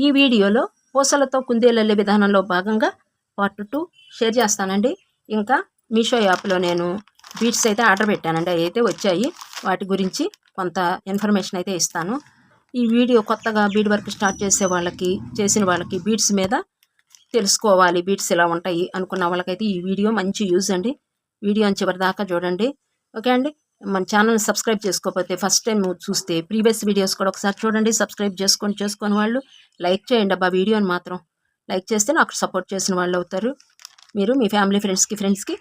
ఈ వీడియోలో పూసలతో కుందేలల్లే విధానంలో భాగంగా పార్ట్ 2 షేర్ చేస్తానండి. ఇంకా మీషో యాప్లో నేను బీడ్స్ అయితే ఆర్డర్ పెట్టానండి. అవి అయితే వచ్చాయి. వాటి గురించి కొంత ఇన్ఫర్మేషన్ అయితే ఇస్తాను. ఈ వీడియో కొత్తగా బీడ్ వర్క్ స్టార్ట్ చేసిన వాళ్ళకి బీడ్స్ మీద తెలుసుకోవాలి, బీడ్స్ ఇలా ఉంటాయి అనుకున్న వాళ్ళకైతే ఈ వీడియో మంచి యూజ్ అండి. వీడియోని చివరి దాకా చూడండి. ఓకే అండి. మన ఛానల్ని సబ్స్క్రైబ్ చేసుకోకపోతే ఫస్ట్ టైం చూస్తే ప్రీవియస్ వీడియోస్ కూడా ఒకసారి చూడండి. సబ్స్క్రైబ్ చేసుకొని వాళ్ళు లైక్ చేయండి అబ్బా. వీడియోని మాత్రం లైక్ చేస్తే నాకు సపోర్ట్ చేసిన వాళ్ళు అవుతారు. మీరు మీ ఫ్యామిలీ ఫ్రెండ్స్కి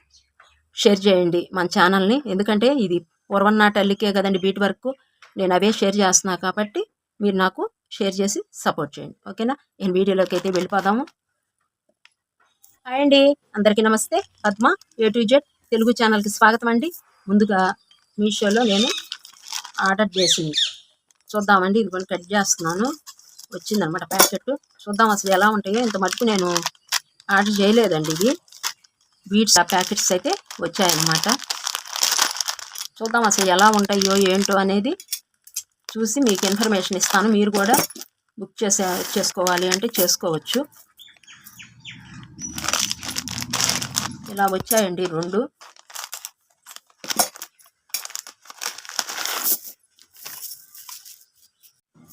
షేర్ చేయండి మన ఛానల్ని. ఎందుకంటే ఇది పూర్వన్నాటి అల్లికే కదండి బీట్ వర్క్. నేను అవే షేర్ చేస్తున్నా కాబట్టి మీరు నాకు షేర్ చేసి సపోర్ట్ చేయండి. ఓకేనా? నేను వీడియోలోకి అయితే వెళ్ళిపోదాము. హాయ్ అండి, అందరికీ నమస్తే. Padma A to Z Telugu ఛానల్కి స్వాగతం అండి. ముందుగా మీషోలో నేను ఆర్డర్ చేసింది చూద్దామండి. ఇది కొన్ని కట్ చేస్తున్నాను. వచ్చిందనమాట ప్యాకెట్. చూద్దాం అసలు ఎలా ఉంటాయో. ఇంత మటుకు నేను ఆర్డర్ చేయలేదండి. ఇది బీడ్స్ ప్యాకెట్స్ అయితే వచ్చాయన్నమాట. చూద్దాం అసలు ఎలా ఉంటాయో ఏంటో అనేది చూసి మీకు ఇన్ఫర్మేషన్ ఇస్తాను. మీరు కూడా బుక్ చేసుకోవాలి అంటే చేసుకోవచ్చు. ఇలా వచ్చాయండి 2.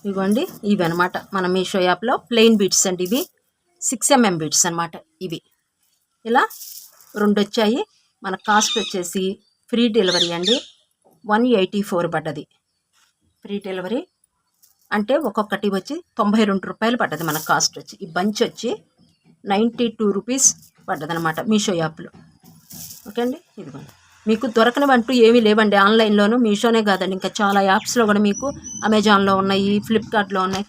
ఇవ్వండి, ఇవి అనమాట మన మీషో యాప్లో ప్లెయిన్ బీడ్స్ అండి. ఇవి 6mm బీడ్స్ అనమాట. ఇవి ఇలా 2 వచ్చాయి. మన కాస్ట్ వచ్చేసి ఫ్రీ డెలివరీ అండి. 184 పడ్డది ఫ్రీ డెలివరీ. అంటే ఒక్కొక్కటి వచ్చి 92 రూపాయలు పడ్డది మన కాస్ట్ వచ్చి. ఈ బంచ్ వచ్చి 92 రూపీస్ పడ్డది అనమాట మీషో యాప్లో. ఓకే అండి. ఇదిగోండి, మీకు దొరకనివంటూ ఏమీ లేవండి ఆన్లైన్లోనూ. మీషోనే కాదండి, ఇంకా చాలా యాప్స్లో కూడా మీకు అమెజాన్లో ఉన్నాయి, ఫ్లిప్కార్ట్లో ఉన్నాయి.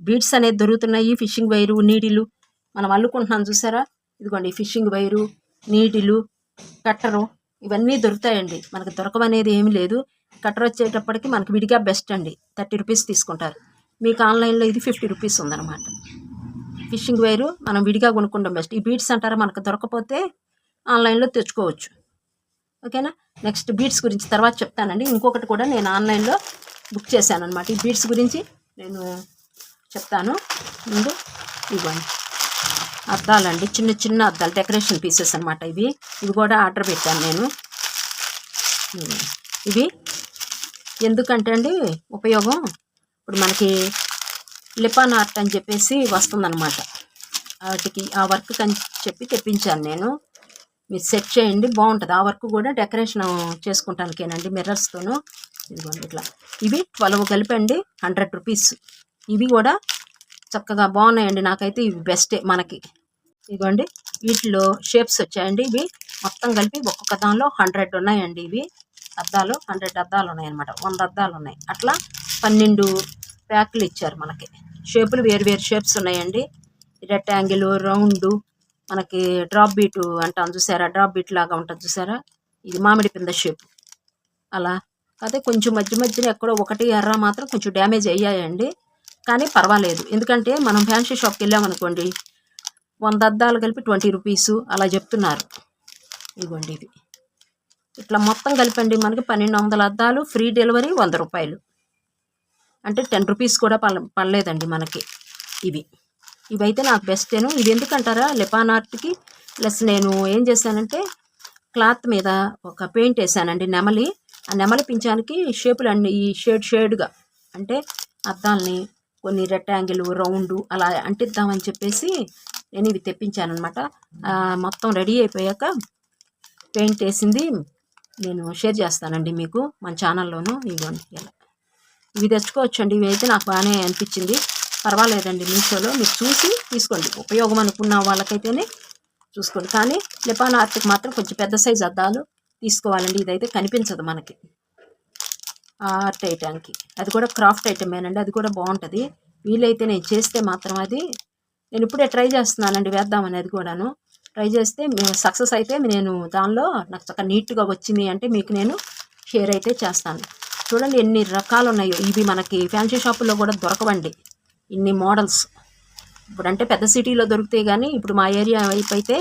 బీడ్స్ అనేది దొరుకుతున్నాయి. ఫిషింగ్ వైరు, నీడిలు మనం అల్లుకుంటున్నాం చూసారా. ఇదిగోండి ఫిషింగ్ వైరు, నీడిలు, కట్టరు ఇవన్నీ దొరుకుతాయండి. మనకు దొరకవనేది ఏమీ లేదు. కట్టర్ వచ్చేటప్పటికి మనకి విడిగా బెస్ట్ అండి. 30 రూపీస్ తీసుకుంటారు. మీకు ఆన్లైన్లో ఇది 50 రూపీస్ ఉందన్నమాట. ఫిషింగ్ వైరు మనం విడిగా కొనుక్కుంటాం బెస్ట్. ఈ బీడ్స్ అంటారా మనకు దొరకపోతే ఆన్లైన్లో తెచ్చుకోవచ్చు. ఓకేనా? నెక్స్ట్ బీడ్స్ గురించి తర్వాత చెప్తానండి. ఇంకొకటి కూడా నేను ఆన్లైన్లో బుక్ చేశాను అనమాట. ఈ బీడ్స్ గురించి నేను చెప్తాను. ముందు ఇవ్వండి అద్దాలండి, చిన్న చిన్న అద్దాలు, డెకరేషన్ పీసెస్ అనమాట. ఇవి కూడా ఆర్డర్ పెట్టాను నేను. ఇవి ఎందుకంటే అండి ఉపయోగం, ఇప్పుడు మనకి లిపాన్ ఆర్ట్ అని చెప్పేసి వస్తుందన్నమాట. వాటికి ఆ వర్క్ అని చెప్పి తెప్పించాను నేను. మీరు సెట్ చేయండి, బాగుంటుంది. ఆ వర్క్ కూడా డెకరేషన్ చేసుకుంటానికేనండి, మిర్రర్స్తోను. ఇదిగోండి ఇట్లా. ఇవి 12 కలిపండి 100 రూపీస్. ఇవి కూడా చక్కగా బాగున్నాయండి. నాకైతే ఇవి బెస్టే మనకి. ఇదిగోండి వీటిలో షేప్స్ వచ్చాయండి. ఇవి మొత్తం కలిపి ఒక్కొక్క దానిలో 100 ఉన్నాయండి. ఇవి అద్దాలు 100 అద్దాలు ఉన్నాయన్నమాట. 100 అద్దాలు ఉన్నాయి. అట్లా 12 ప్యాకులు ఇచ్చారు మనకి. షేపులు వేరు షేప్స్ ఉన్నాయండి. రెక్టాంగిల్, రౌండ్, మనకి డ్రాప్ బీటు అంటాం చూసారా, డ్రాప్ బీట్ లాగా ఉంటుంది చూసారా. ఇది మామిడి పింద షేప్ అలా. అదే కొంచెం మధ్యన ఎక్కడో ఒకటి ఎర్ర మాత్రం కొంచెం డ్యామేజ్ అయ్యాయండి. కానీ పర్వాలేదు, ఎందుకంటే మనం ఫ్యాన్సీ షాప్కి వెళ్ళామనుకోండి 100 అద్దాలు కలిపి 20 రూపీసు అలా చెప్తున్నారు. ఇదిగోండి ఇవి ఇట్లా మొత్తం కలిపండి మనకి 1200 అద్దాలు, ఫ్రీ డెలివరీ 100 రూపాయలు. అంటే 10 రూపీస్ కూడా పడలేదండి మనకి. ఇవైతే నాకు బెస్టేను. ఇది ఎందుకంటారా, లిపాన్ ఆర్ట్కి ప్లస్ నేను ఏం చేశానంటే క్లాత్ మీద ఒక పెయింట్ వేసానండి, నెమలి. ఆ నెమలి పించానికి షేపులు అన్ని ఈ షేడ్గా అంటే అద్దాలని కొన్ని రెక్టాంగిల్, రౌండ్ అలా అంటిద్దామని చెప్పేసి నేను ఇవి తెప్పించాను అనమాట. మొత్తం రెడీ అయిపోయాక పెయింట్ వేసింది నేను షేర్ చేస్తానండి మీకు మన ఛానల్లోనూ. ఇవ్వండి ఇలా ఇవి తెచ్చుకోవచ్చండి. ఇవి అయితే నాకు బాగానే అనిపించింది, పర్వాలేదండి. మీషోలో మీరు చూసి తీసుకోండి. ఉపయోగం అనుకున్న వాళ్ళకైతేనే చూసుకోండి. కానీ లిపాన్ ఆర్ట్కి మాత్రం కొంచెం పెద్ద సైజు అద్దాలు తీసుకోవాలండి. ఇదైతే కనిపించదు మనకి ఆర్ట్ ఐటానికి. అది కూడా క్రాఫ్ట్ ఐటమేనండి, అది కూడా బాగుంటుంది. వీలైతే నేను చేస్తే మాత్రం అది నేను ఇప్పుడే ట్రై చేస్తున్నానండి వేద్దామని. అది కూడాను ట్రై చేస్తే సక్సెస్ అయితే నేను దానిలో నాకు చక్కగా నీట్గా వచ్చింది అంటే మీకు నేను షేర్ అయితే చేస్తాను. చూడండి ఎన్ని రకాలు ఉన్నాయో. ఇవి మనకి ఫ్యాన్సీ షాపుల్లో కూడా దొరకవండి ఇన్ని మోడల్స్. ఇప్పుడంటే పెద్ద సిటీలో దొరుకుతాయి, కానీ ఇప్పుడు మా ఏరియా వైపు అయితే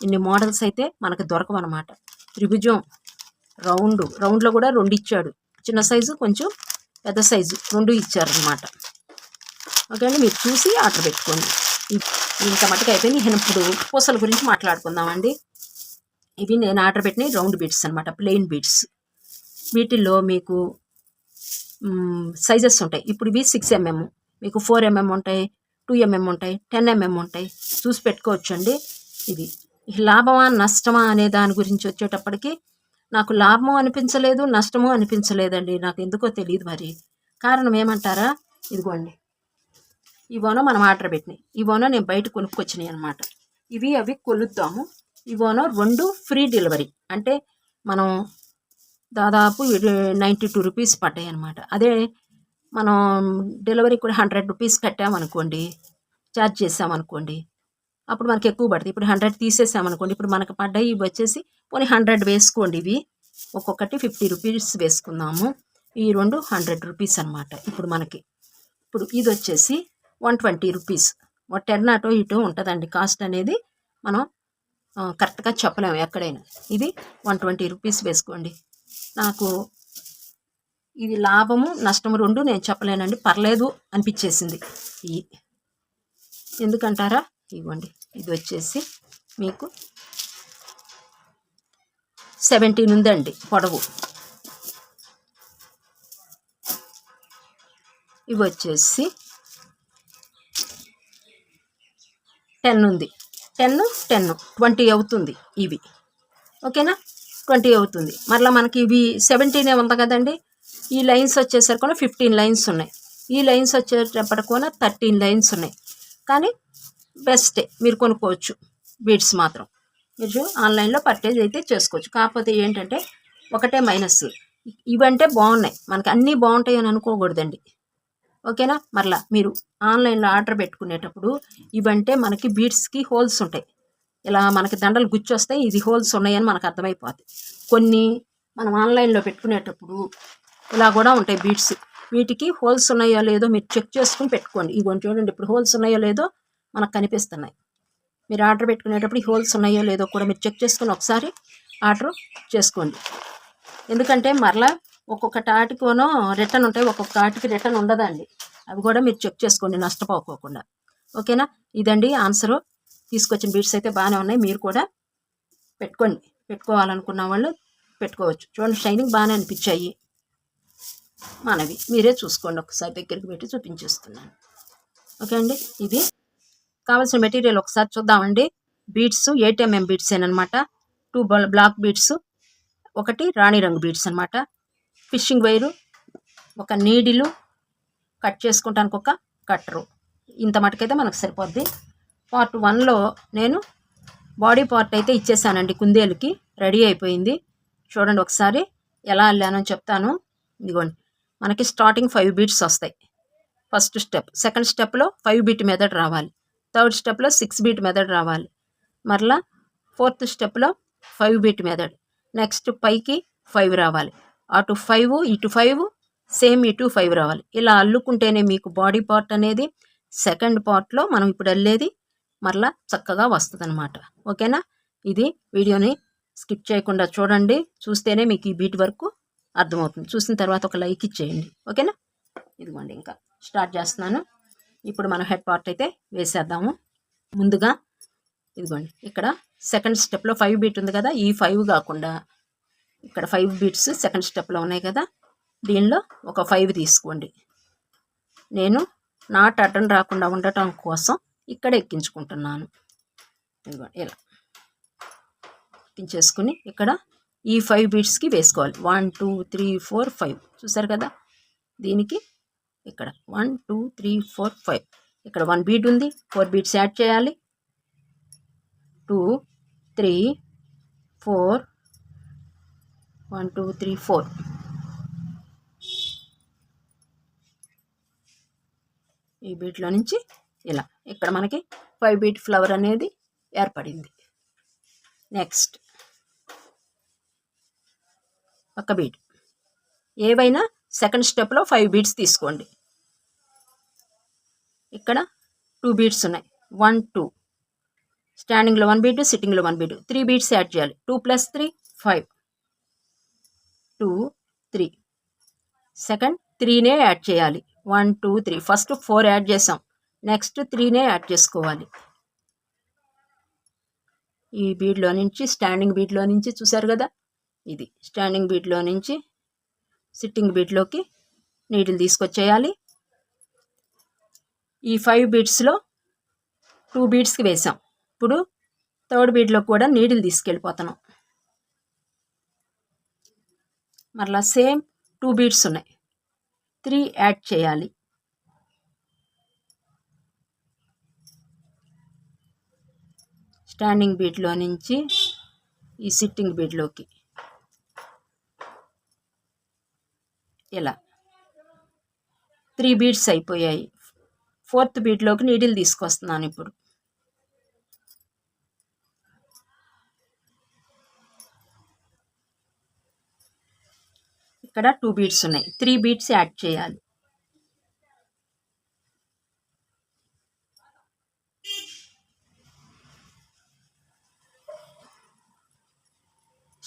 ఇన్ని మోడల్స్ అయితే మనకు దొరకవన్నమాట. త్రిభుజం, రౌండ్లో కూడా 2 ఇచ్చాడు. చిన్న సైజు కొంచెం పెద్ద సైజు 2 ఇచ్చారనమాట. ఓకే అండి, మీరు చూసి ఆర్డర్ పెట్టుకోండి. ఇంత మటుకు అయిపోయింది. ఇప్పుడు పూసల గురించి మాట్లాడుకుందామండి. ఇవి నేను ఆర్డర్ పెట్టిన రౌండ్ బీడ్స్ అనమాట, ప్లెయిన్ బీడ్స్. వీటిల్లో మీకు సైజెస్ ఉంటాయి. ఇప్పుడు ఇవి 6mm, మీకు 4mm ఉంటాయి, 2mm ఉంటాయి, 10mm ఉంటాయి. చూసి పెట్టుకోవచ్చండి. ఇది లాభమా నష్టమా అనే దాని గురించి వచ్చేటప్పటికి నాకు లాభము అనిపించలేదు, నష్టము అనిపించలేదండి. నాకు ఎందుకో తెలియదు. మరి కారణం ఏమంటారా? ఇదిగోండి, ఇవోనో మనం ఆర్డర్ పెట్టినాయి, ఇవోనో నేను బయట కొనుక్కొచ్చినాయి అనమాట. అవి కొలుద్దాము. ఇవోనో 2 ఫ్రీ డెలివరీ, అంటే మనం దాదాపు 92 రూపీస్ పడ్డాయి అనమాట. అదే మనం డెలివరీ కూడా 100 రూపీస్ కట్టామనుకోండి, ఛార్జ్ చేసామనుకోండి, అప్పుడు మనకి ఎక్కువ పడుతుంది. ఇప్పుడు 100 తీసేసామనుకోండి, ఇప్పుడు మనకు పడ్డాయి ఇవి వచ్చేసి పోనీ 100 వేసుకోండి. ఇవి ఒక్కొక్కటి 50 రూపీస్ వేసుకుందాము. ఈ 2 100 రూపీస్ అనమాట. ఇప్పుడు ఇది వచ్చేసి 120 రూపీస్. 10 అటో ఇటో ఉంటుందండి కాస్ట్ అనేది, మనం కరెక్ట్గా చెప్పలేము ఎక్కడైనా. ఇది 120 రూపీస్ వేసుకోండి. నాకు ఇది లాభము నష్టము 2 నేను చెప్పలేనండి, పర్లేదు అనిపించేసింది. ఎందుకంటారా? ఇవ్వండి, ఇది వచ్చేసి మీకు 17 ఉందండి పొడవు. ఇవి వచ్చేసి 10 ఉంది. 20 అవుతుంది ఇవి. ఓకేనా, 20 అవుతుంది. మరలా మనకి ఇవి 17 ఉంది కదండి. ఈ లైన్స్ వచ్చేసరికి 15 లైన్స్ ఉన్నాయి. ఈ లైన్స్ వచ్చేటప్పటికి 13 లైన్స్ ఉన్నాయి. కానీ బెస్టే, మీరు కొనుక్కోవచ్చు. బీడ్స్ మాత్రం మీరు ఆన్లైన్లో పర్చేజ్ అయితే చేసుకోవచ్చు. కాకపోతే ఏంటంటే ఒకటే మైనస్, ఇవంటే బాగున్నాయి, మనకి అన్నీ బాగుంటాయి అని అనుకోకూడదండి. ఓకేనా, మరలా మీరు ఆన్లైన్లో ఆర్డర్ పెట్టుకునేటప్పుడు ఇవంటే మనకి బీడ్స్కి హోల్స్ ఉంటాయి. ఇలా మనకి దండలు గుచ్చొస్తాయి, ఇది హోల్స్ ఉన్నాయని మనకు అర్థమైపోతుంది. కొన్ని మనం ఆన్లైన్లో పెట్టుకునేటప్పుడు ఇలా కూడా ఉంటాయి బీడ్స్. వీటికి హోల్స్ ఉన్నాయో లేదో మీరు చెక్ చేసుకుని పెట్టుకోండి. ఇవి చూడండి, ఇప్పుడు హోల్స్ ఉన్నాయో లేదో మనకు కనిపిస్తున్నాయి. మీరు ఆర్డర్ పెట్టుకునేటప్పుడు ఈ హోల్స్ ఉన్నాయో లేదో కూడా మీరు చెక్ చేసుకుని ఒకసారి ఆర్డర్ చేసుకోండి. ఎందుకంటే మరలా ఒక్కొక్క ఆటికోనో రిటర్న్ ఉంటాయి, ఒక్కొక్క ఆటికి రిటర్న్ ఉండదండి. అవి కూడా మీరు చెక్ చేసుకోండి నష్టపోకోకుండా. ఓకేనా, ఇదండి ఆన్సరు. తీసుకొచ్చిన బీడ్స్ అయితే బాగానే ఉన్నాయి, మీరు కూడా పెట్టుకోండి. పెట్టుకోవాలనుకున్న వాళ్ళు పెట్టుకోవచ్చు. చూడండి, షైనింగ్ బాగానే అనిపించాయి మనవి. మీరే చూసుకోండి, ఒకసారి దగ్గరికి పెట్టి చూపించేస్తున్నాను. ఓకే అండి, ఇది కావాల్సిన మెటీరియల్ ఒకసారి చూద్దామండి. బీడ్స్ 8mm బీడ్స్ అనమాట. 2 బ్లాక్ బీడ్స్, 1 రాణి రంగు బీడ్స్ అనమాట. ఫిషింగ్ వైరు, 1 నీడిలు, కట్ చేసుకుంటానికి 1 కట్టరు. ఇంత మటుకైతే మనకు సరిపోద్ది. పార్ట్ 1లో నేను బాడీ పార్ట్ అయితే ఇచ్చేసానండి, కుందేలుకి రెడీ అయిపోయింది. చూడండి ఒకసారి ఎలా అల్లానో చెప్తాను. ఇదిగోండి, మనకి స్టార్టింగ్ 5 బీట్స్ వస్తాయి. First step. సెకండ్ స్టెప్లో 5 బీట్ మెథడ్ రావాలి. థర్డ్ స్టెప్లో 6 బీట్ మెథడ్ రావాలి. మరలా ఫోర్త్ స్టెప్లో 5 బీట్ మెథడ్. నెక్స్ట్ పైకి 5 రావాలి. అటు 5 ఇటు 5 సేమ్ ఇటు 5 రావాలి. ఇలా అల్లుకుంటేనే మీకు బాడీ పార్ట్ అనేది సెకండ్ పార్ట్లో మనం ఇప్పుడు అల్లేది మరలా చక్కగా వస్తుంది అనమాట. ఓకేనా, ఇది వీడియోని స్కిప్ చేయకుండా చూడండి. చూస్తేనే మీకు ఈ బీట్ వరకు అర్థమవుతుంది. చూసిన తర్వాత ఒక లైక్ ఇచ్చేయండి. ఓకేనా, ఇదిగోండి ఇంకా స్టార్ట్ చేస్తున్నాను. ఇప్పుడు మనం హెడ్ పార్ట్ అయితే వేసేద్దాము. ముందుగా ఇదిగోండి, ఇక్కడ సెకండ్ స్టెప్లో 5 బీట్ ఉంది కదా, ఈ 5 కాకుండా ఇక్కడ 5 బీట్స్ సెకండ్ స్టెప్లో ఉన్నాయి కదా, దీనిలో ఒక 5 తీసుకోండి. నేను నాట్ అటెండ్ రాకుండా ఉండటం కోసం ఇక్కడ ఎక్కించుకుంటున్నాను. ఇదిగోండి, ఇలా ఎక్కించేసుకుని ఇక్కడ ఈ 5 బీట్స్కి వేసుకోవాలి. 1 2 3 4 5 చూసారు కదా. దీనికి ఇక్కడ 1 2 3 4 5 ఇక్కడ 1 బీట్ ఉంది, 4 బీట్స్ యాడ్ చేయాలి. 2 3 4 1 2 3 4 ఈ బీట్లో నుంచి ఇలా ఇక్కడ మనకి 5 బీట్ ఫ్లవర్ అనేది ఏర్పడింది. నెక్స్ట్ ఒక బీట్, ఏవైనా సెకండ్ స్టెప్లో 5 బీట్స్ తీసుకోండి. ఇక్కడ 2 బీట్స్ ఉన్నాయి. 1 2 స్టాండింగ్లో 1 బీట్, సిట్టింగ్లో 1 బీట్, 3 బీట్స్ యాడ్ చేయాలి. 2 + 3 5 2 3 సెకండ్ 3నే యాడ్ చేయాలి. 1 2 3 ఫస్ట్ 4 యాడ్ చేసాం, నెక్స్ట్ 3నే యాడ్ చేసుకోవాలి. ఈ బీడ్లో నుంచి స్టాండింగ్ బీడ్లో నుంచి చూసారు కదా, ఇది స్టాండింగ్ బీడ్లో నుంచి సిట్టింగ్ బీడ్లోకి నీడిల్ తీసుకొచ్చేయాలి. ఈ 5 బీడ్స్లో 2 బీడ్స్కి వేసాం. ఇప్పుడు థర్డ్ బీడ్లో కూడా నీడిల్ తీసుకెళ్ళిపోతున్నాం. మరలా సేమ్ 2 బీడ్స్ ఉన్నాయి, 3 యాడ్ చేయాలి. స్టాండింగ్ బీడ్లో నుంచి ఈ సిట్టింగ్ బీడ్లోకి ఇలా 3 బీడ్స్ అయిపోయాయి. ఫోర్త్ బీడ్లోకి నీడిల్ తీసుకొస్తున్నాను. ఇప్పుడు ఇక్కడ 2 బీడ్స్ ఉన్నాయి, 3 బీడ్స్ యాడ్ చేయాలి.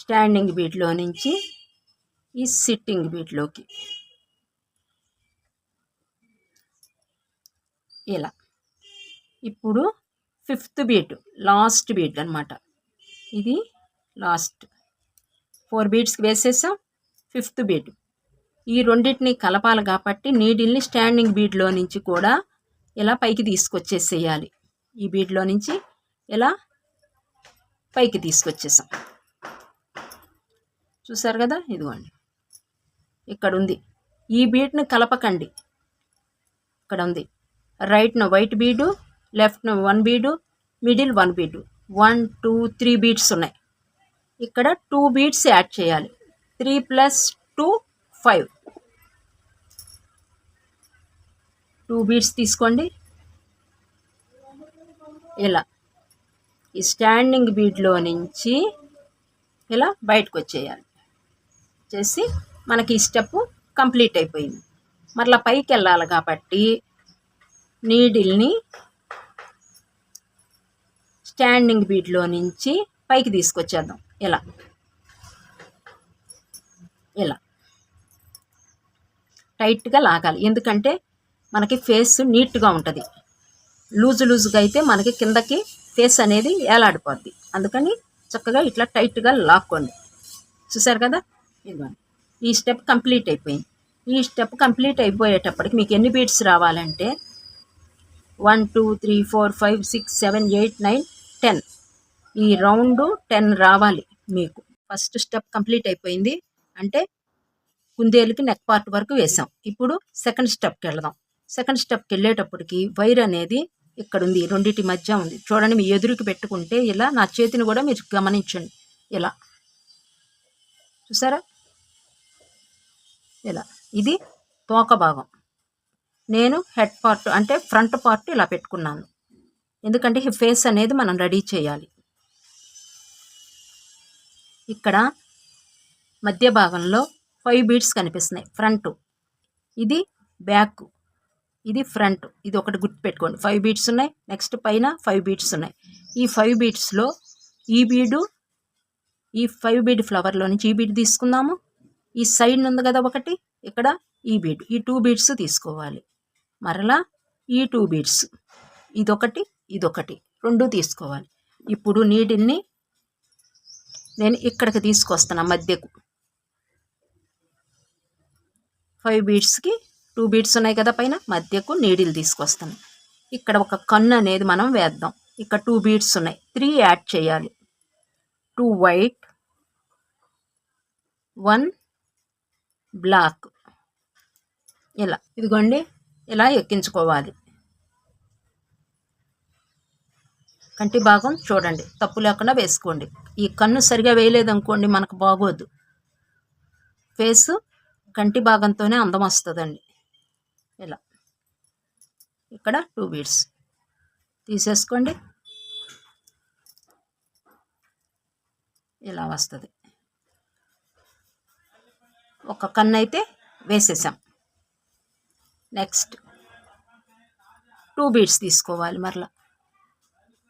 స్టాండింగ్ బీడ్లో నుంచి ఈ సిట్టింగ్ బీడ్లోకి ఇలా. ఇప్పుడు 5th బీట్, లాస్ట్ బీట్ అనమాట. ఇది లాస్ట్ 4 బీడ్స్కి వేసేసాం. 5th బీట్, ఈ రెండింటిని కలపాలి కాబట్టి నీడిల్ని స్టాండింగ్ బీడ్లో నుంచి కూడా ఇలా పైకి తీసుకొచ్చేసేయాలి. ఈ బీడ్లో నుంచి ఇలా పైకి తీసుకొచ్చేసాం. చూసారు కదా, ఇదిగోండి ఇక్కడ ఉంది. ఈ బీడ్ని కలపకండి, ఇక్కడ ఉంది. రైట్న వైట్ బీడు, లెఫ్ట్న 1 బీడు, మిడిల్ 1 బీడు. 1 2 3 బీడ్స్ ఉన్నాయి. ఇక్కడ 2 బీడ్స్ యాడ్ చేయాలి. 3 + 2 5. 2 బీడ్స్ తీసుకోండి. ఇలా ఈ స్టాండింగ్ బీడ్లో నుంచి ఇలా బయటకు వచ్చేయాలి. చేసి మనకి ఈ స్టెప్ కంప్లీట్ అయిపోయింది. మరలా పైకి వెళ్ళాలి కాబట్టి నీడిల్ని స్టాండింగ్ బీడ్లో నుంచి పైకి తీసుకొచ్చేద్దాం. ఇలా ఇలా టైట్గా లాగాలి, ఎందుకంటే మనకి ఫేస్ నీట్గా ఉంటుంది. లూజుగా అయితే మనకి కిందకి ఫేస్ అనేది ఏలాడిపోద్ది. అందుకని చక్కగా ఇట్లా టైట్గా లాక్కోండి. చూసారు కదా, ఇదిగోండి ఈ స్టెప్ కంప్లీట్ అయిపోయింది. ఈ స్టెప్ కంప్లీట్ అయిపోయేటప్పటికి మీకు ఎన్ని బీడ్స్ రావాలంటే 1 2 3 4 5 6 7 8 9 10, ఈ రౌండ్ 10 రావాలి మీకు. ఫస్ట్ స్టెప్ కంప్లీట్ అయిపోయింది అంటే కుందేలుకి నెక్ పార్ట్ వరకు వేసాం. ఇప్పుడు సెకండ్ స్టెప్కి వెళదాం. సెకండ్ స్టెప్కి వెళ్ళేటప్పటికి వైర్ అనేది ఇక్కడ ఉంది, రెండింటి మధ్య ఉంది. చూడండి, మీ ఎదురుకి పెట్టుకుంటే ఇలా, నా చేతిని కూడా మీరు గమనించండి. ఇలా చూసారా, ఇలా. ఇది తోక భాగం. నేను హెడ్ పార్ట్ అంటే ఫ్రంట్ పార్ట్ ఇలా పెట్టుకున్నాను, ఎందుకంటే ఈ ఫేస్ అనేది మనం రెడీ చేయాలి. ఇక్కడ మధ్య భాగంలో 5 బీడ్స్ కనిపిస్తున్నాయి. ఫ్రంట్, ఇది బ్యాక్, ఇది ఫ్రంట్. ఇది ఒకటి గుర్తు పెట్టుకోండి. 5 బీడ్స్ ఉన్నాయి. నెక్స్ట్ పైన 5 బీడ్స్ ఉన్నాయి. ఈ 5 బీడ్స్లో ఈ బీడు, ఈ 5 బీడ్ ఫ్లవర్లో నుంచి ఈ బీడ్ తీసుకుందాము. ఈ సైడ్ ఉంది కదా ఒకటి, ఇక్కడ ఈ బీడ్, ఈ 2 బీడ్స్ తీసుకోవాలి. మరలా ఈ 2 బీడ్స్, ఇదొకటి ఇదొకటి, 2 తీసుకోవాలి. ఇప్పుడు నీడిల్ని నేను ఇక్కడికి తీసుకొస్తాను మధ్యకు. 5 బీడ్స్కి 2 బీడ్స్ ఉన్నాయి కదా పైన, మధ్యకు నీడిల్ తీసుకొస్తాను. ఇక్కడ ఒక కన్ను అనేది మనం వేద్దాం. ఇక్కడ 2 బీడ్స్ ఉన్నాయి, 3 యాడ్ చేయాలి. 2 వైట్, 1 బ్లాక్. ఇలా ఇదిగోండి, ఇలా ఎక్కించుకోవాలి. కంటి భాగం చూడండి, తప్పు లేకుండా వేసుకోండి. ఈ కన్ను సరిగా వేయలేదనుకోండి మనకు బాగోదు. ఫేసు కంటి భాగంతోనే అందం వస్తుందండి. ఇలా ఇక్కడ 2 బీడ్స్ తీసేసుకోండి. ఇలా వస్తుంది. ఒక కన్ను అయితే వేసేసాం. నెక్స్ట్ 2 బీడ్స్ తీసుకోవాలి. మరలా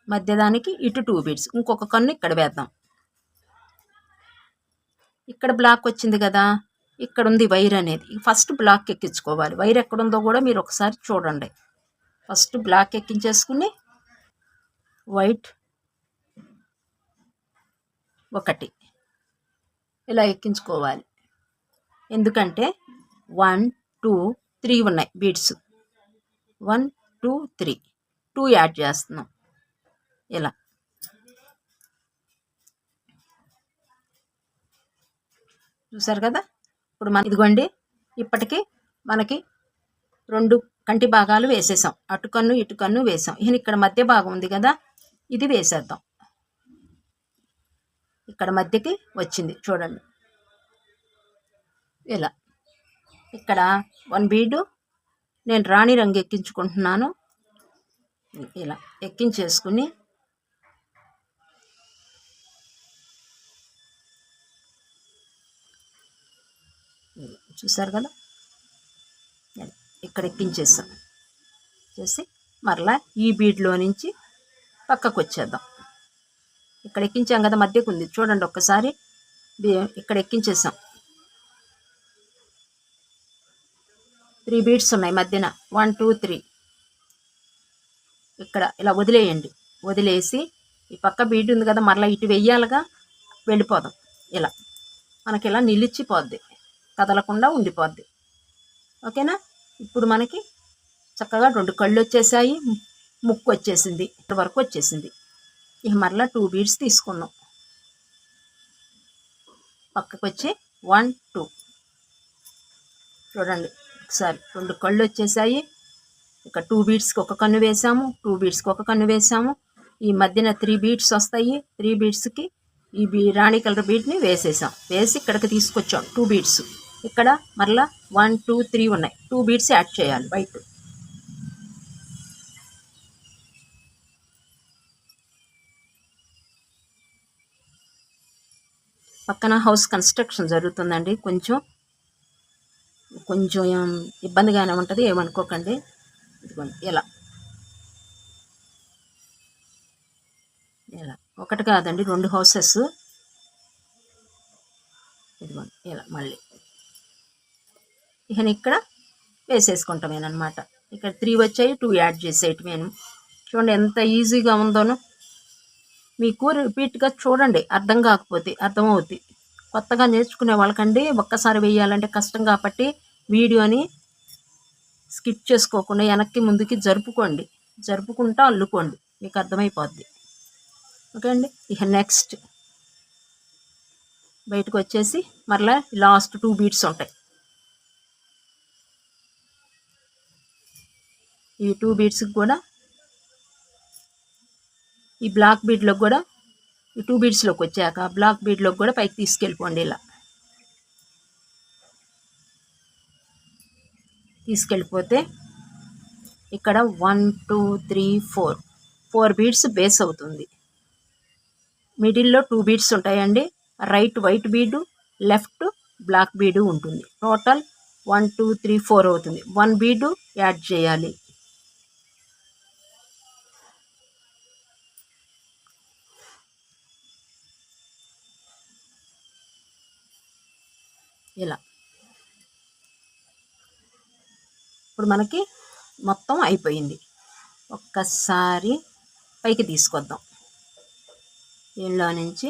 మధ్యదానికి ఇటు 2 బీడ్స్, ఇంకొక కన్ను ఇక్కడ వేద్దాం. ఇక్కడ బ్లాక్ వచ్చింది కదా, ఇక్కడ ఉంది వైర్ అనేది. ఫస్ట్ బ్లాక్ ఎక్కించుకోవాలి. వైర్ ఎక్కడుందో కూడా మీరు ఒకసారి చూడండి. ఫస్ట్ బ్లాక్ ఎక్కించేసుకుని వైట్ ఒకటి ఇలా ఎక్కించుకోవాలి. ఎందుకంటే 1 2 3 ఉన్నాయి బీడ్స్. 1 2 3 2 యాడ్ చేస్తున్నాం. ఇలా చూసారు కదా. ఇప్పుడు ఇదిగోండి, ఇప్పటికి మనకి 2 కంటి భాగాలు వేసేసాం. అటు కన్ను ఇటు కన్ను వేసాం. ఇక్కడ మధ్య భాగం ఉంది కదా, ఇది వేసేద్దాం. ఇక్కడ మధ్యకి వచ్చింది చూడండి. ఇలా ఇక్కడ 1 బీడు నేను రాణి రంగు ఎక్కించుకుంటున్నాను. ఇలా ఎక్కించేసుకుని చూసారు కదా, ఇక్కడ ఎక్కించేసాం. చేసి మరలా ఈ బీడ్లో నుంచి పక్కకు వచ్చేద్దాం. ఇక్కడ ఎక్కించాం కదా, మధ్యకు ఉంది చూడండి ఒక్కసారి. ఇక్కడ ఎక్కించేసాం. 3 బీడ్స్ ఉన్నాయి మధ్యన. 1 2 3 ఇక్కడ ఇలా వదిలేయండి. వదిలేసి ఈ పక్క బీడ్ ఉంది కదా, మరలా ఇటు వెయ్యాలిగా, వెళ్ళిపోదాం. ఇలా మనకి ఇలా నిలిచిపోద్ది, కదలకుండా ఉండిపోద్ది. ఓకేనా. ఇప్పుడు మనకి చక్కగా 2 కళ్ళు వచ్చేసాయి, ముక్కు వచ్చేసింది, ఇక్కడ వరకు వచ్చేసింది. ఇక మరలా 2 బీడ్స్ తీసుకుందాం. పక్కకు వచ్చి 1 2 చూడండి ఒకసారి. 2 కళ్ళు వచ్చేసాయి. ఇక 2 బీడ్స్కి ఒక కన్ను వేసాము, 2 బీడ్స్కి ఒక కన్ను వేసాము. ఈ మధ్యన 3 బీడ్స్ వస్తాయి. 3 బీడ్స్కి ఈ రాణి కలర్ బీడ్ని వేసేసాం. వేసి ఇక్కడికి తీసుకొచ్చాం 2 బీడ్స్. ఇక్కడ మరలా 1 2 3 ఉన్నాయి. 2 బీడ్స్ యాడ్ చేయాలి వైట్. పక్కన హౌస్ కన్స్ట్రక్షన్ జరుగుతుందండి. కొంచెం ఇబ్బందిగానే ఉంటుంది, ఏమనుకోకండి. ఇదిగోండి ఇలా ఇలా ఒకటి కాదండి, 2 హౌసెస్. ఇదిగోండి ఇలా మళ్ళీ ఇక ఇక్కడ వేసేసుకుంటామేనమాట. ఇక్కడ 3 వచ్చాయి, 2 యాడ్ చేసేయటమేను. చూడండి ఎంత ఈజీగా ఉందోను. మీకు రిపీట్గా చూడండి, అర్థం కాకపోతే అర్థమవుతుంది. కొత్తగా నేర్చుకునే వాళ్ళకండి ఒక్కసారి వేయాలంటే కష్టం కాబట్టి వీడియోని స్కిప్ చేసుకోకుండా వెనక్కి ముందుకి జరుపుకుంటా అల్లుకోండి, మీకు అర్థమైపోద్ది. ఓకే అండి. ఇక నెక్స్ట్ బయటకు వచ్చేసి మరలా లాస్ట్ 2 బీడ్స్ ఉంటాయి. ఈ 2 బీడ్స్కి కూడా ఈ బ్లాక్ బీడ్లోకి కూడా ఈ 2 బీడ్స్లోకి వచ్చాక బ్లాక్ బీడ్లోకి కూడా పైకి తీసుకెళ్ళిపోండి. ఇలా తీసుకెళ్ళిపోతే ఇక్కడ 1 2 3 4 బీడ్స్ బేస్ అవుతుంది. మిడిల్లో 2 బీడ్స్ ఉంటాయండి. రైట్ వైట్ బీడు, లెఫ్ట్ బ్లాక్ బీడు ఉంటుంది. టోటల్ 1 2 3 4 అవుతుంది. 1 బీడు యాడ్ చేయాలి. ఇలా ఇప్పుడు మనకి మొత్తం అయిపోయింది. ఒక్కసారి పైకి తీసుకొద్దాం. దీనిలో నుంచి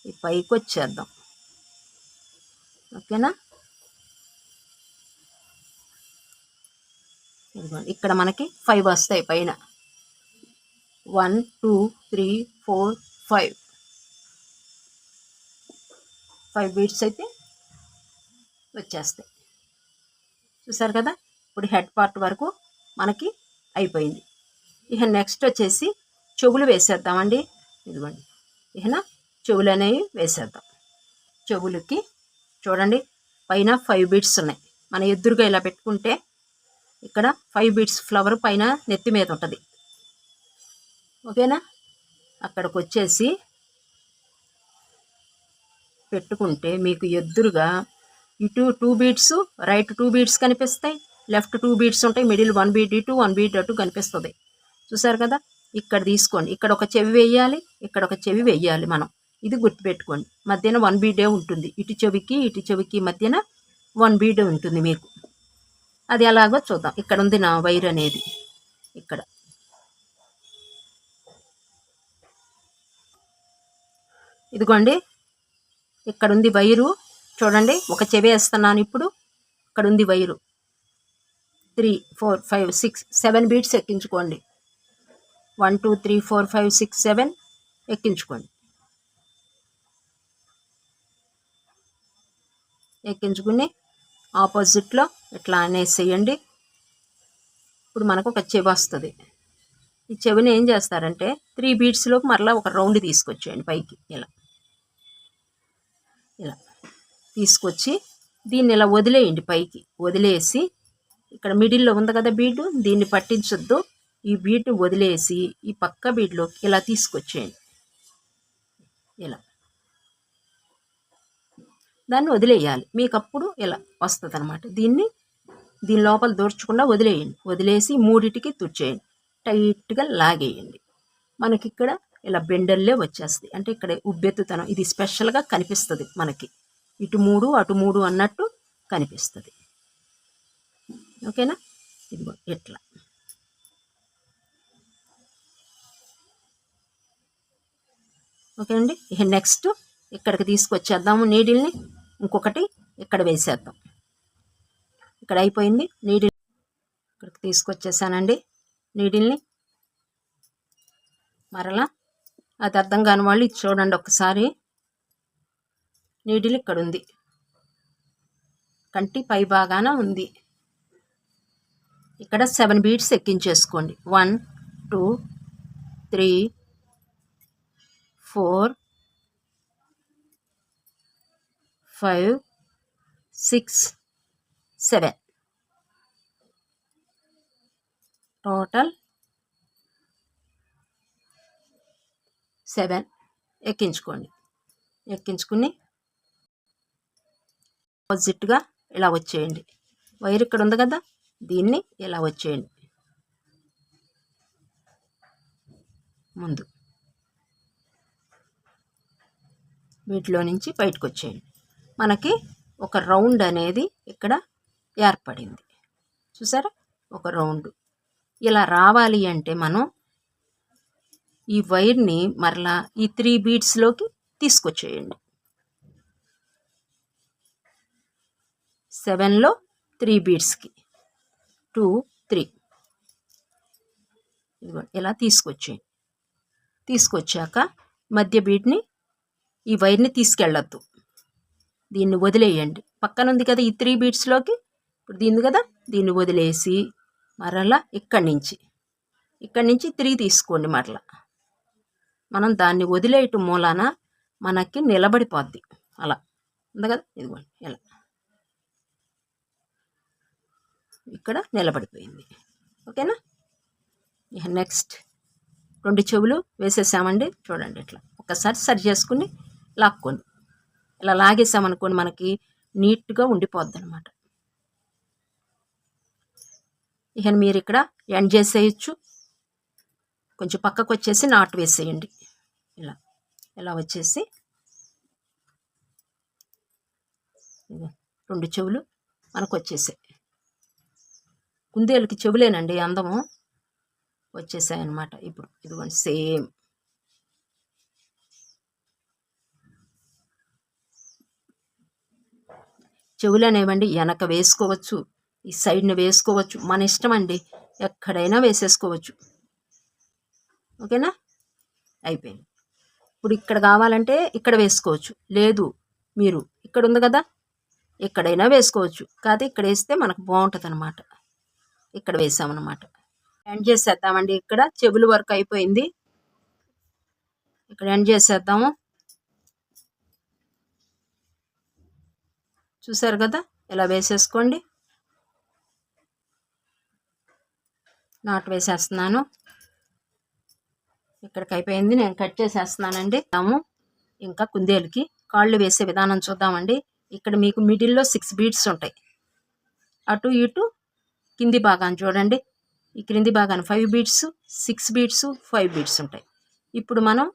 ఈ పైకి వచ్చేద్దాం. ఓకేనా. ఇదిగోండి ఇక్కడ మనకి 5 వస్తాయి పైన. 1 2 3 4 5 బీడ్స్ అయితే వచ్చేస్తాయి. చూసారు కదా. ఇప్పుడు హెడ్ పార్ట్ వరకు మనకి అయిపోయింది. ఇక నెక్స్ట్ వచ్చేసి చెవులు వేసేద్దామండి. ఇదిగోండి ఇక చెవులు అనేవి వేసేద్దాం. చెవులకి చూడండి పైన 5 బీడ్స్ ఉన్నాయి. మన ఎదురుగా ఇలా పెట్టుకుంటే ఇక్కడ 5 బీడ్స్ ఫ్లవర్ పైన నెత్తి మీద ఉంటుంది. ఓకేనా. అక్కడికి వచ్చేసి పెట్టుకుంటే మీకు ఎదురుగా ఇటు 2 బీడ్స్, రైట్ 2 బీడ్స్ కనిపిస్తాయి, లెఫ్ట్ 2 బీడ్స్ ఉంటాయి, మిడిల్ 1 బీడ్ ఇటు 1 బీడ్ అటు కనిపిస్తుంది. చూసారు కదా. ఇక్కడ తీసుకోండి. ఇక్కడ ఒక చెవి వేయాలి, ఇక్కడ ఒక చెవి వేయాలి మనం. ఇది గుర్తుపెట్టుకోండి. మధ్యన 1 బీడే ఉంటుంది. ఇటు చెవికి మధ్యన 1 బీడ్ ఉంటుంది మీకు. అది ఎలాగో చూద్దాం. ఇక్కడ ఉంది నా వైర్ అనేది. ఇక్కడ ఇదిగోండి, ఇక్కడ ఉంది వైరు. చూడండి, ఒక చెవి వేస్తున్నాను ఇప్పుడు. ఇక్కడ ఉంది వైరు. 3 4 5 6 7 బీట్స్ ఎక్కించుకోండి. 1 2 3 4 5 6 7 ఎక్కించుకోండి. ఎక్కించుకుని ఆపోజిట్లో ఇట్లా అనేసేయండి. ఇప్పుడు మనకు ఒక చెవి వస్తుంది. ఈ చెవిని ఏం చేస్తారంటే 3 బీట్స్లోకి మరలా ఒక రౌండ్ తీసుకొచ్చేయండి పైకి. ఇలా తీసుకొచ్చి దీన్ని ఇలా వదిలేయండి పైకి. వదిలేసి ఇక్కడ మిడిల్లో ఉంది కదా బీడ్, దీన్ని పట్టించొద్దు. ఈ బీడ్ని వదిలేసి ఈ పక్క బీడ్లోకి ఇలా తీసుకొచ్చేయండి. ఇలా దాన్ని వదిలేయాలి. మీకు అప్పుడు ఇలా వస్తుంది అనమాట. దీని లోపల దూర్చకుండా వదిలేయండి. వదిలేసి మూడిటికి తుడిచేయండి. టైట్గా లాగేయండి. మనకి ఇక్కడ ఇలా బెండల్లే వచ్చేస్తుంది. అంటే ఇక్కడ ఉబ్బెత్తుతనం ఇది స్పెషల్గా కనిపిస్తుంది మనకి. ఇటు 3 అటు 3 అన్నట్టు కనిపిస్తుంది. ఓకేనా? ఇదిగో ఇట్లా. ఓకే అండి. ఇక నెక్స్ట్ ఇక్కడికి తీసుకొచ్చేద్దాము నీడిల్ని. ఇంకొకటి ఇక్కడ వేసేద్దాం. ఇక్కడ అయిపోయింది. నీడిల్ ఇక్కడికి తీసుకొచ్చేసానండి నీడిల్ని. మరలా అది అర్థం కాని వాళ్ళు ఇది చూడండి ఒకసారి. నీడిల్ ఇక్కడ ఉంది, కంటి పై భాగాన ఉంది. ఇక్కడ 7 బీట్స్ ఎక్కించేసుకోండి. 1 2 3 4 5 6 7 టోటల్ 7 ఎక్కించుకోండి. ఎక్కించుకుని ఆపోజిట్గా ఇలా వచ్చేయండి. వైర్ ఇక్కడ ఉంది కదా, దీన్ని ఇలా వచ్చేయండి. ముందు వీటిలో నుంచి బయటకు వచ్చేయండి. మనకి ఒక రౌండ్ అనేది ఇక్కడ ఏర్పడింది. చూసారా? ఒక రౌండ్ ఇలా రావాలి అంటే మనం ఈ వైర్ని మరలా ఈ 3 బీట్స్లోకి తీసుకొచ్చేయండి. 7లో 3 బీట్స్కి 2 3 ఇదిగోండి ఇలా తీసుకొచ్చేయండి. తీసుకొచ్చాక మధ్య బీట్ని ఈ వైర్ని తీసుకెళ్ళొద్దు. దీన్ని వదిలేయండి. పక్కన ఉంది కదా ఈ 3 బీట్స్లోకి. ఇప్పుడు దీన్ని కదా, దీన్ని వదిలేసి మరలా ఇక్కడి నుంచి 3 తీసుకోండి. మరలా మనం దాన్ని వదిలేయటం మూలాన మనకి నిలబడిపోద్ది. అలా ఉంది కదా, ఇదిగోండి ఇలా ఇక్కడ నిలబడిపోయింది. ఓకేనా? ఇక నెక్స్ట్ 2 చెవులు వేసేసామండి. చూడండి ఇట్లా ఒకసారి సరి చేసుకుని లాక్కోండి. ఇలా లాగేసామనుకోండి మనకి నీట్గా ఉండిపోద్ది అనమాట. ఇక మీరు ఇక్కడ ఎండ్ చేసేయచ్చు. కొంచెం పక్కకు వచ్చేసి నాటు వేసేయండి. ఇలా వచ్చేసి 2 చెవులు మనకు వచ్చేసాయి. కుందేలుకి చెవులేనండి అందము వచ్చేసాయి అన్నమాట. ఇప్పుడు ఇదిగోండి సేమ్ చెవులు అనేవండి వెనక వేసుకోవచ్చు, ఈ సైడ్ని వేసుకోవచ్చు, మన ఇష్టం అండి. ఎక్కడైనా వేసేసుకోవచ్చు. ఓకేనా? అయిపోయింది. ఇప్పుడు ఇక్కడ కావాలంటే ఇక్కడ వేసుకోవచ్చు. లేదు మీరు ఇక్కడ ఉంది కదా, ఎక్కడైనా వేసుకోవచ్చు. కాదు ఇక్కడ వేస్తే మనకు బాగుంటుంది అనమాట. ఇక్కడ వేసామన్నమాట. ఎండ్ చేసేద్దామండి. ఇక్కడ చెవుల వరకు అయిపోయింది. ఇక్కడ ఎండ్ చేసేద్దాము. చూసారు కదా, ఇలా వేసేసుకోండి. నాటు వేసేస్తున్నాను. ఇక్కడికి అయిపోయింది. నేను కట్ చేసేస్తున్నానండి. ఇంకా కుందేలుకి కాళ్ళు వేసే విధానం చూద్దామండి. ఇక్కడ మీకు మిడిల్లో 6 బీట్స్ ఉంటాయి. అటు ఇటు కింది భాగాన్ని చూడండి. ఈ క్రింది భాగాన్ని 5 బీట్స్ 6 బీట్స్ 5 బీట్స్ ఉంటాయి. ఇప్పుడు మనం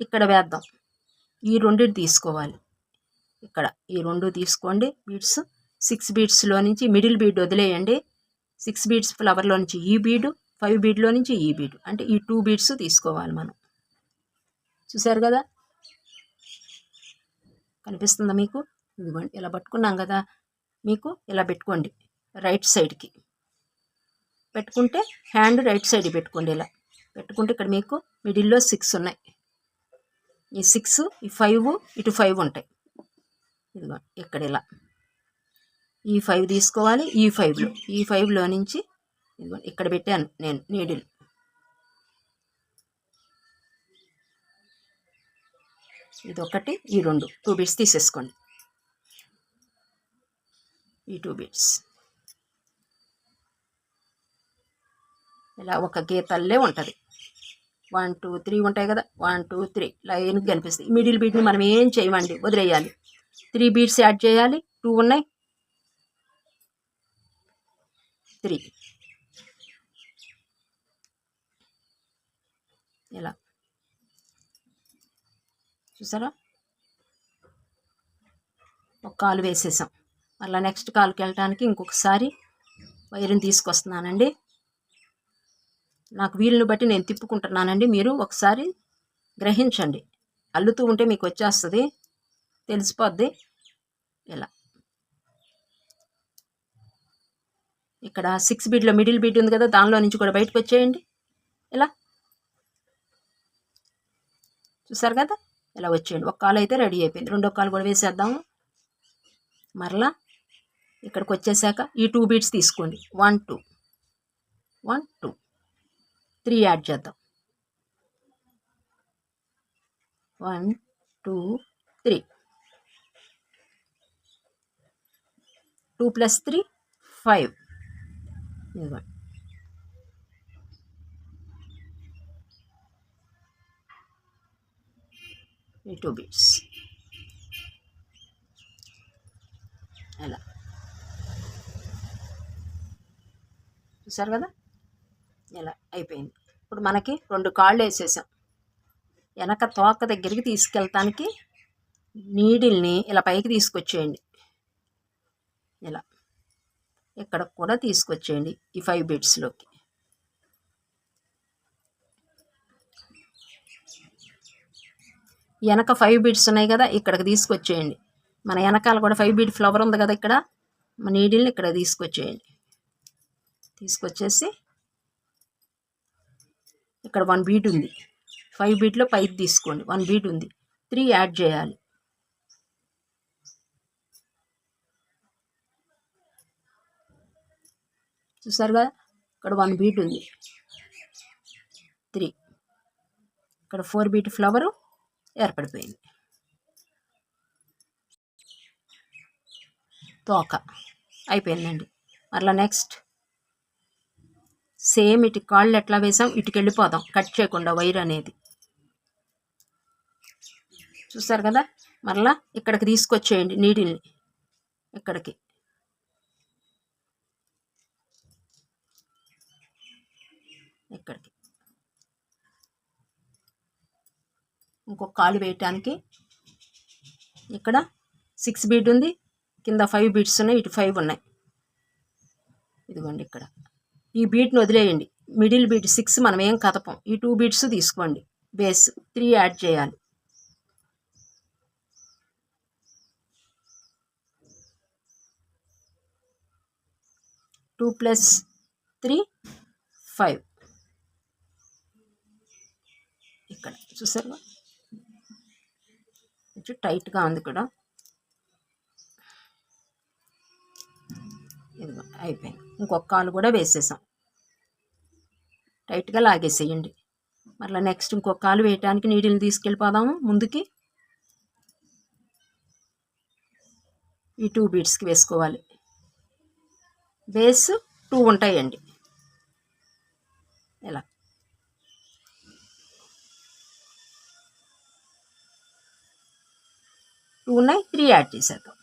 ఇక్కడ వేద్దాం. ఈ రెండింటి తీసుకోవాలి. ఇక్కడ ఈ 2 తీసుకోండి బీడ్స్. 6 బీడ్స్లో నుంచి మిడిల్ బీడ్ వదిలేయండి. 6 బీడ్స్ ఫ్లవర్లో నుంచి ఈ బీడు, 5 బీడ్లో నుంచి ఈ బీడు, అంటే ఈ 2 బీడ్స్ తీసుకోవాలి మనం. చూసారు కదా, కనిపిస్తుందా మీకు? ఇదిగోండి, ఇలా పట్టుకున్నాం కదా, మీకు ఇలా పెట్టుకోండి. రైట్ సైడ్కి పెట్టుకుంటే హ్యాండ్ రైట్ సైడ్ పెట్టుకోండి. ఇలా పెట్టుకుంటే ఇక్కడ మీకు మిడిల్లో 6 ఉన్నాయి. ఈ 6, ఈ 5, ఇటు 5 ఉంటాయి. ఇదిగో ఇక్కడ ఇలా ఈ 5 తీసుకోవాలి. ఈ 5లో నుంచి ఇదిగో ఇక్కడ పెట్టాను నేను నీడిల్. ఇది ఒకటి, ఈ 2 బీడ్స్ తీసేసుకోండి. ఈ 2 బీడ్స్ ఇలా ఒక గీతల్లే ఉంటుంది. 1 2 3 ఉంటాయి కదా, 1 2 3 లైన్కి కనిపిస్తుంది. మిడిల్ బీడ్ని మనం ఏం చేయమండి, వదిలేయాలి. 3 బీడ్స్ యాడ్ చేయాలి. 2 ఉన్నాయి, 3 ఇలా చూసారా, ఒక కాలు వేసేసాం. మళ్ళీ నెక్స్ట్ కాలుకి వెళ్ళటానికి ఇంకొకసారి వైర్ని తీసుకొస్తున్నానండి. నాకు వీలుని బట్టి నేను తిప్పుకుంటున్నానండి, మీరు ఒకసారి గ్రహించండి. అల్లుతూ ఉంటే మీకు వచ్చేస్తుంది, తెలిసిపోద్ది. ఇలా ఇక్కడ 6 బీడ్లో మిడిల్ బీడ్ ఉంది కదా, దానిలో నుంచి కూడా బయటకు వచ్చేయండి. ఇలా చూసారు కదా, ఇలా వచ్చేయండి. ఒక కాలు అయితే రెడీ అయిపోయింది. రెండో కాలు కూడా వేసేద్దాము. మరలా ఇక్కడికి వచ్చేసాక ఈ 2 బీడ్స్ తీసుకోండి. 1 2 1 2 3 యాడ్ చేద్దాం. 1 2 3 2 + 3 5. ఇదిగోండి, ఈ 2 బీడ్స్ ఇలా చూసారు కదా, ఇలా అయిపోయింది. ఇప్పుడు మనకి 2 కాళ్ళు వేసేసాం. వెనక తోక దగ్గరికి తీసుకెళ్తానికి నీడిల్ని ఇలా పైకి తీసుకొచ్చేయండి. ఇలా ఇక్కడ కూడా తీసుకొచ్చేయండి ఈ 5 బీడ్స్లోకి. వెనక 5 బీడ్స్ ఉన్నాయి కదా, ఇక్కడికి తీసుకొచ్చేయండి. మన వెనకాల కూడా 5 బీడ్ ఫ్లవర్ ఉంది కదా, ఇక్కడ మన నీడిల్ని ఇక్కడ తీసుకొచ్చేయండి. తీసుకొచ్చేసి ఇక్కడ 1 బీడ్ ఉంది. 5 బీడ్లో 5 తీసుకోండి. 1 బీడ్ ఉంది, 3 యాడ్ చేయాలి. చూసారుగా, ఇక్కడ 1 బీడ్ ఉంది, 3. ఇక్కడ 4 బీడ్ ఫ్లవరు ఏర్పడిపోయింది. తోక అయిపోయిందండి. మరలా నెక్స్ట్ సేమ్ ఇటు కాళ్ళు ఎట్లా వేసాం ఇటుకి వెళ్ళిపోదాం, కట్ చేయకుండా వైర్ అనేది. చూసారు కదా, మరలా ఇక్కడికి తీసుకొచ్చేయండి నీడిల్ని. ఇక్కడికి ఇంకొక కాలు వేయటానికి ఇక్కడ 6 బీడ్ ఉంది, కింద 5 బీడ్స్ ఉన్నాయి, ఇటు 5 ఉన్నాయి. ఇదిగోండి, ఇక్కడ ఈ బీడ్ని వదిలేయండి. మిడిల్ బీడ్ 6 మనం ఏం కదపం. ఈ 2 బీడ్స్ తీసుకోండి. బేస్ 3 యాడ్ చేయాలి. Two plus 3 5. ఇక్కడ చూసారుగా, కొంచెం టైట్గా ఉంది కూడా. ఇదిగో అయిపోయింది. ఇంకొక కాలు కూడా వేసేసాం. టైట్గా లాగేసేయండి. మరలా నెక్స్ట్ ఇంకొక కాలు వేయటానికి నీడిల్ని తీసుకెళ్ళిపోదాము ముందుకి. ఈ 2 బీడ్స్కి వేసుకోవాలి. బేస్ 2 ఉంటాయండి. ఇలా 2 ఉన్నాయి, 3 యాడ్ చేసేద్దాం.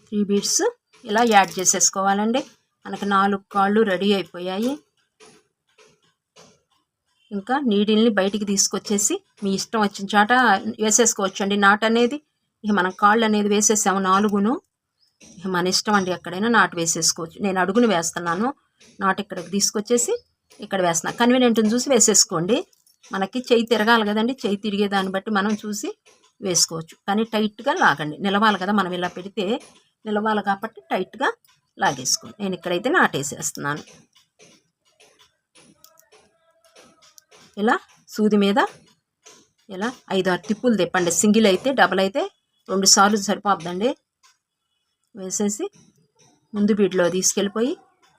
3 బీడ్స్ ఇలా యాడ్ చేసేసుకోవాలండి. మనకి 4 కాళ్ళు రెడీ అయిపోయాయి. ఇంకా నీడిల్ని బయటికి తీసుకొచ్చేసి మీ ఇష్టం వచ్చిన చాట వేసేసుకోవచ్చు అండి. నాటు అనేది ఇక మనం కాళ్ళు అనేది వేసేసాము 4ను. ఇక మన ఇష్టం అండి, ఎక్కడైనా నాటు వేసేసుకోవచ్చు. నేను అడుగును వేస్తున్నాను, నాటు ఇక్కడికి తీసుకొచ్చేసి ఇక్కడ వేస్తున్నాను. కన్వీనియంట్ని చూసి వేసేసుకోండి. మనకి చెయ్యి తిరగాలి కదండి, చెయ్యి తిరిగే దాన్ని బట్టి మనం చూసి వేసుకోవచ్చు. కానీ టైట్గా లాగండి, నిలవాలి కదా, మనం ఇలా పెడితే నిలవాలి కాబట్టి టైట్గా లాగేసుకోండి. నేను ఇక్కడైతే నాటేసేస్తున్నాను. ఇలా సూది మీద ఇలా 5-6 తిప్పులు తిప్పండి. సింగిల్ అయితే, డబల్ అయితే 2 సార్లు సరిపోద్దండి. వేసేసి ముందు బీడ్లో తీసుకెళ్ళిపోయి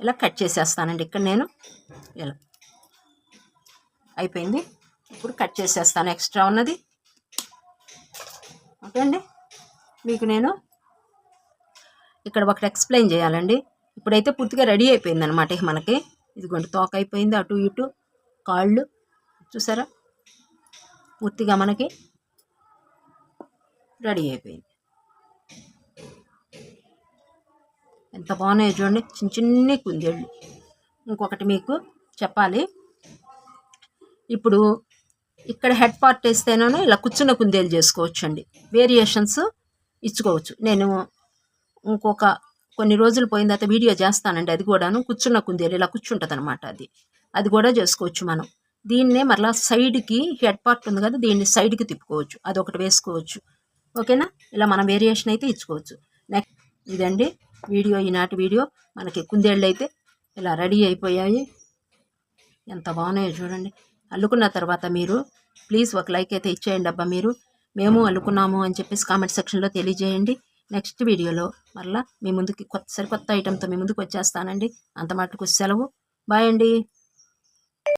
ఇలా కట్ చేసేస్తానండి. ఇక్కడ నేను ఇలా అయిపోయింది. ఇప్పుడు కట్ చేసేస్తాను ఎక్స్ట్రా ఉన్నది. ఓకే అండి, మీకు నేను ఇక్కడ ఒకటి ఎక్స్ప్లెయిన్ చేయాలండి. ఇప్పుడైతే పూర్తిగా రెడీ అయిపోయింది అనమాట. మనకి ఇదిగోండి తోక అయిపోయింది, అటు ఇటు కాళ్ళు చూసారా, పూర్తిగా మనకి రెడీ అయిపోయింది. ఎంత బాగున్నాయో చూడండి, చిన్న చిన్ని కుందేళ్ళు. ఇంకొకటి మీకు చెప్పాలి, ఇప్పుడు ఇక్కడ హెడ్ పార్ట్ వేస్తేనో ఇలా కూర్చున్న కుందేలు చేసుకోవచ్చు అండి, వేరియేషన్స్ ఇచ్చుకోవచ్చు. నేను ఇంకొక కొన్ని రోజులు పోయిన తర్వాత వీడియో చేస్తానండి, అది కూడాను కూర్చున్న కుందేలు ఇలా కూర్చుంటుంది అనమాట. అది కూడా చేసుకోవచ్చు మనం. దీన్నే మరలా సైడ్కి హెడ్ పార్ట్ ఉంది కదా, దీన్ని సైడ్కి తిప్పుకోవచ్చు, అదొకటి వేసుకోవచ్చు. ఓకేనా, ఇలా మనం వేరియేషన్ అయితే ఇచ్చుకోవచ్చు. నెక్స్ట్ ఇదండి వీడియో, ఈనాటి వీడియో. మనకి కుందేళ్ళు అయితే ఇలా రెడీ అయిపోయాయి. ఎంత బాగున్నాయో చూడండి. అల్లుకున్న తర్వాత మీరు ప్లీజ్ ఒక లైక్ అయితే ఇచ్చేయండి అబ్బా. మేము అల్లుకున్నాము అని చెప్పేసి కామెంట్ సెక్షన్లో తెలియజేయండి. నెక్స్ట్ వీడియోలో మరలా మీ ముందుకి కొత్త ఐటెంతో మీ ముందుకు వచ్చేస్తానండి. అంత మటుకు సెలవు. బాయ్ అండి.